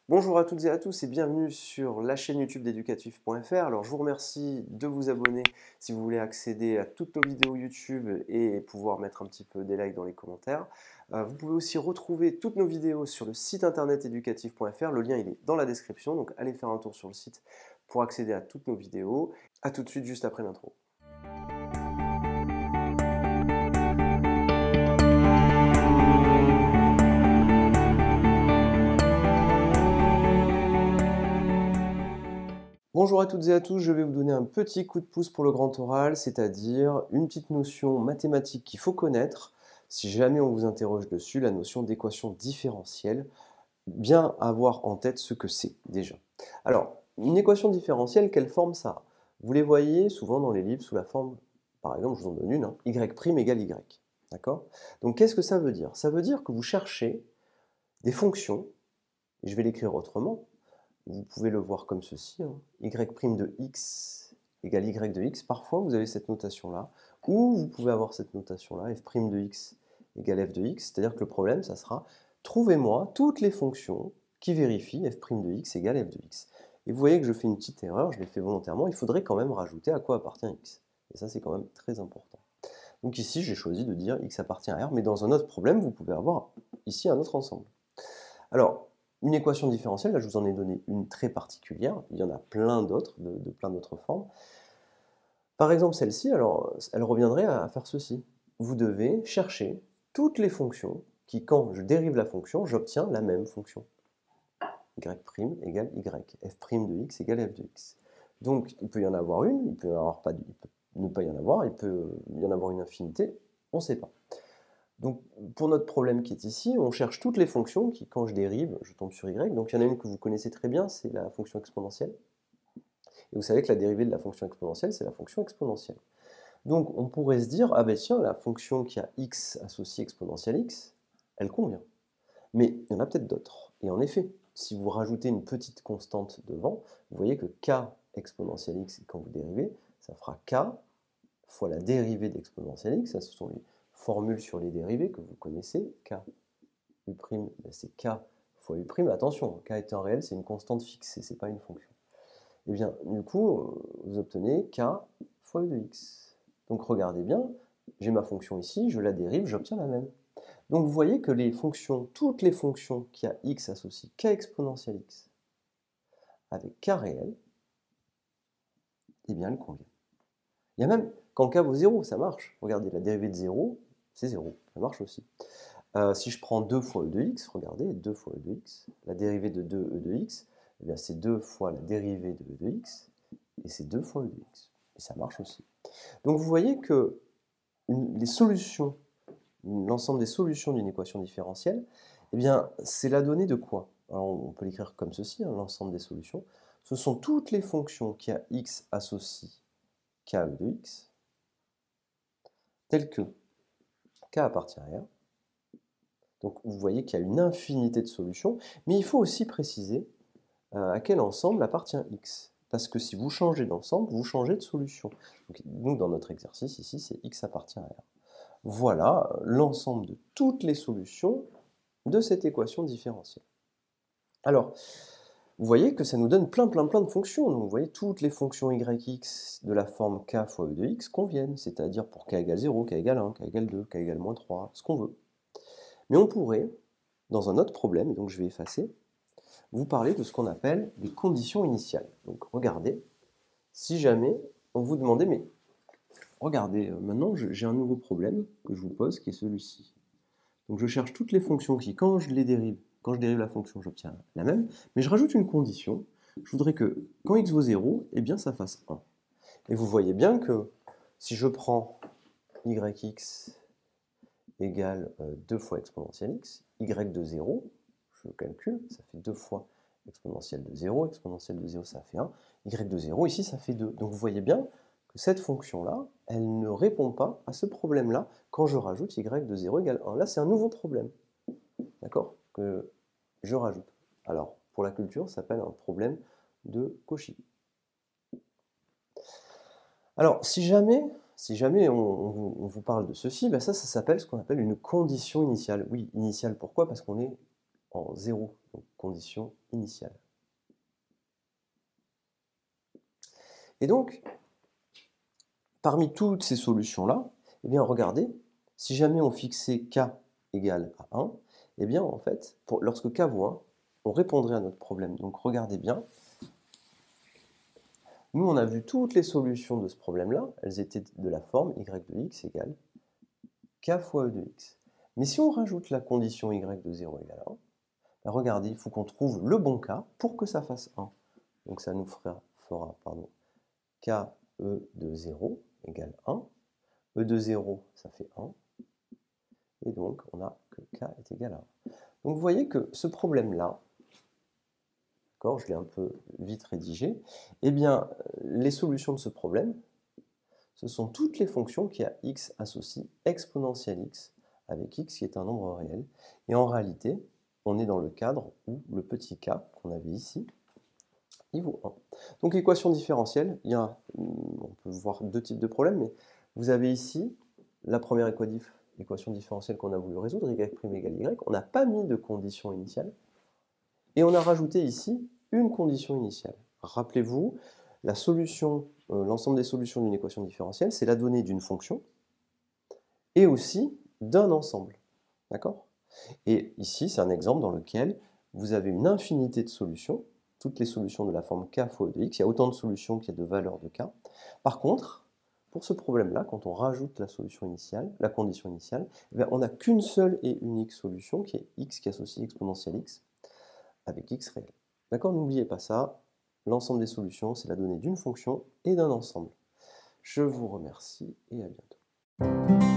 Bonjour à toutes et à tous et bienvenue sur la chaîne YouTube d'Educatif.fr. Alors je vous remercie de vous abonner si vous voulez accéder à toutes nos vidéos YouTube et pouvoir mettre un petit peu des likes dans les commentaires. Vous pouvez aussi retrouver toutes nos vidéos sur le site internet Educatif.fr. Le lien il est dans la description, donc allez faire un tour sur le site pour accéder à toutes nos vidéos. A tout de suite juste après l'intro. Bonjour à toutes et à tous, je vais vous donner un petit coup de pouce pour le grand oral, c'est-à-dire une petite notion mathématique qu'il faut connaître. Si jamais on vous interroge dessus, la notion d'équation différentielle, bien avoir en tête ce que c'est déjà. Alors, une équation différentielle, quelle forme ça a? Vous les voyez souvent dans les livres sous la forme, par exemple, je vous en donne une, y' égale y. D'accord? Donc qu'est-ce que ça veut dire? Ça veut dire que vous cherchez des fonctions, et je vais l'écrire autrement. Vous pouvez le voir comme ceci, y' de x égale y de x. Parfois, vous avez cette notation-là, ou vous pouvez avoir cette notation-là, f' de x égale f de x. C'est-à-dire que le problème, ça sera, trouvez-moi toutes les fonctions qui vérifient f' de x égale f de x. Et vous voyez que je fais une petite erreur, je l'ai fait volontairement, il faudrait quand même rajouter à quoi appartient x. Et ça, c'est quand même très important. Donc ici, j'ai choisi de dire x appartient à R, mais dans un autre problème, vous pouvez avoir ici un autre ensemble. Alors, une équation différentielle, là je vous en ai donné une très particulière, il y en a plein d'autres, de plein d'autres formes. Par exemple celle-ci, alors elle reviendrait à faire ceci. Vous devez chercher toutes les fonctions qui, quand je dérive la fonction, j'obtiens la même fonction. Y' égale y, f' de x égale f de x. Donc il peut y en avoir une, il peut ne pas y en avoir, il peut y en avoir une infinité, on ne sait pas. Donc, pour notre problème qui est ici, on cherche toutes les fonctions qui, quand je dérive, je tombe sur y. Donc, il y en a une que vous connaissez très bien, c'est la fonction exponentielle. Et vous savez que la dérivée de la fonction exponentielle, c'est la fonction exponentielle. Donc, on pourrait se dire, ah ben tiens, la fonction qui a x associée exponentielle x, elle convient. Mais il y en a peut-être d'autres. Et en effet, si vous rajoutez une petite constante devant, vous voyez que k exponentielle x, quand vous dérivez, ça fera k fois la dérivée d'exponentielle x, ça ce sont les formule sur les dérivés que vous connaissez, k u', c'est k fois u', attention, k étant réel, c'est une constante fixée, c'est pas une fonction. Et bien, du coup, vous obtenez k fois u de x. Donc regardez bien, j'ai ma fonction ici, je la dérive, j'obtiens la même. Donc vous voyez que les fonctions, toutes les fonctions qui a x associent k exponentielle x avec k réel, eh bien elles conviennent. Il y a même, quand k vaut 0, ça marche. Regardez, la dérivée de 0, c'est 0, ça marche aussi. Si je prends 2 fois e de x, regardez, 2 fois e de x, la dérivée de 2e de x, eh bien c'est 2 fois la dérivée de e de x, et c'est 2 fois e de x. Et ça marche aussi. Donc vous voyez que les solutions, l'ensemble des solutions d'une équation différentielle, eh bien c'est la donnée de quoi? Alors on peut l'écrire comme ceci, l'ensemble des solutions. Ce sont toutes les fonctions qui a x associent k e de x, telles que k appartient à R. Donc vous voyez qu'il y a une infinité de solutions, mais il faut aussi préciser à quel ensemble appartient x. Parce que si vous changez d'ensemble, vous changez de solution. Donc dans notre exercice ici, c'est x appartient à R. Voilà l'ensemble de toutes les solutions de cette équation différentielle. Alors, vous voyez que ça nous donne plein de fonctions. Donc vous voyez, toutes les fonctions yx de la forme k fois e de x conviennent, c'est-à-dire pour k égale 0, k égale 1, k égale 2, k égale moins 3, ce qu'on veut. Mais on pourrait, dans un autre problème, et donc je vais effacer, vous parler de ce qu'on appelle des conditions initiales. Donc regardez, si jamais on vous demandait, mais regardez, maintenant j'ai un nouveau problème que je vous pose qui est celui-ci. Donc je cherche toutes les fonctions qui, quand je dérive la fonction, j'obtiens la même, mais je rajoute une condition. Je voudrais que quand x vaut 0, eh bien ça fasse 1. Et vous voyez bien que si je prends yx égale 2 fois exponentielle x, y de 0, je calcule, ça fait 2 fois exponentielle de 0 ça fait 1, y de 0 ici ça fait 2. Donc vous voyez bien que cette fonction-là, elle ne répond pas à ce problème-là quand je rajoute y de 0 égale 1. Là c'est un nouveau problème, d'accord, que je rajoute. Alors pour la culture, ça s'appelle un problème de Cauchy. Alors si jamais on vous parle de ceci, ben ça s'appelle ce qu'on appelle une condition initiale. Oui, initiale, pourquoi? Parce qu'on est en 0, donc condition initiale. Et donc, parmi toutes ces solutions-là, eh bien, regardez, si jamais on fixait k égale à 1, eh bien, en fait, lorsque k vaut 1, on répondrait à notre problème. Donc, regardez bien. Nous, on a vu toutes les solutions de ce problème-là. Elles étaient de la forme y de x égale k fois e de x. Mais si on rajoute la condition y de 0 égale 1, ben regardez, il faut qu'on trouve le bon cas pour que ça fasse 1. Donc, ça nous fera k e de 0 égale 1. E de 0, ça fait 1. Et donc, on a que k est égal à 1. Donc, vous voyez que ce problème-là, je l'ai un peu vite rédigé, eh bien, les solutions de ce problème, ce sont toutes les fonctions qui à x associent exponentielle x, avec x qui est un nombre réel. Et en réalité, on est dans le cadre où le petit k qu'on avait ici, il vaut 1. Donc, équation différentielle, on peut voir deux types de problèmes, mais vous avez ici la première équation différentielle qu'on a voulu résoudre, y' égale y. On n'a pas mis de condition initiale. Et on a rajouté ici une condition initiale. Rappelez-vous, l'ensemble des solutions d'une équation différentielle, c'est la donnée d'une fonction et aussi d'un ensemble. D'accord? Et ici, c'est un exemple dans lequel vous avez une infinité de solutions, toutes les solutions de la forme k fois e de x. Il y a autant de solutions qu'il y a de valeurs de k. Par contre, pour ce problème-là, quand on rajoute la solution initiale, la condition initiale, on n'a qu'une seule et unique solution qui est x qui associe exponentielle x avec x réel. D'accord? N'oubliez pas ça. L'ensemble des solutions, c'est la donnée d'une fonction et d'un ensemble. Je vous remercie et à bientôt.